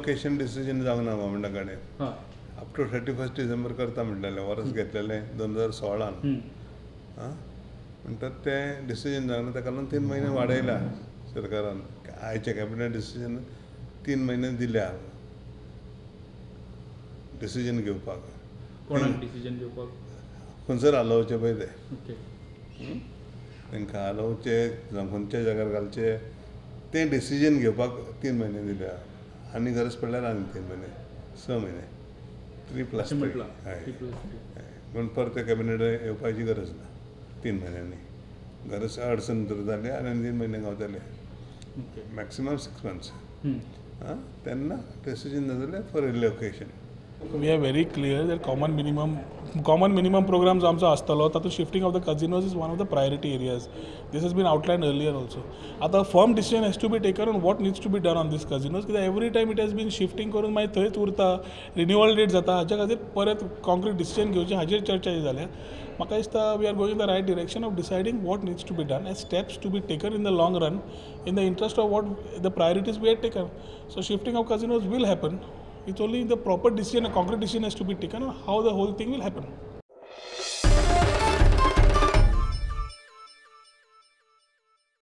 Relocation decision जावंक ना गव्हर्मेंटा कडेन. अप टू 31 डिसेंबर करता म्हणलेलें, वर्स घेतलेलें 2016. म्हणटात तें डिसिजन जावंक ना, ताका लागून 3 म्हयने वाडयला सरकारान. आयच्या कॅबिनेट डिसिजन 3 म्हयने दिल्या डिसिजन घेवपाक. कोणाक डिसिजन घेवपाक? खंयसर हालोवचे पळय ते, तांकां हालोवचे खंयच्या जाग्यार घालचे तें डिसिजन घेवपाक 3 म्हयने दिल्या. आनी गरज पडल्यार आनी 3 म्हयने, 6 म्हयने, 3+3. हय, पूण परत कॅबिनेट येवपाची गरज ना 3 म्हयन्यांनी. गरज अडचण जर जाली आनी 3 म्हयने गावतले, मॅक्सिमम 6 months. तेन्ना डिसिजन जातलें for relocation. We are very clear that common minimum program जो आमचो आसतलो तातूंत shifting of the casinos is one of the priority areas. This has been outlined earlier also. आता firm decision has to be taken on what needs to be done on these casinos, because every time it has been shifting करून मागीर थंयच उरता, renewal date जाता, हाच्या खातीर परत concrete decision घेवचें हाचेर चर्चा जाल्या. म्हाका दिसता we are going in the right direction of deciding what needs to be done as steps to be taken in the long run in the interest of what the priorities we had taken. So shifting of casinos will happen. It's only the proper decision, a concrete decision has to be taken on how the whole thing will happen.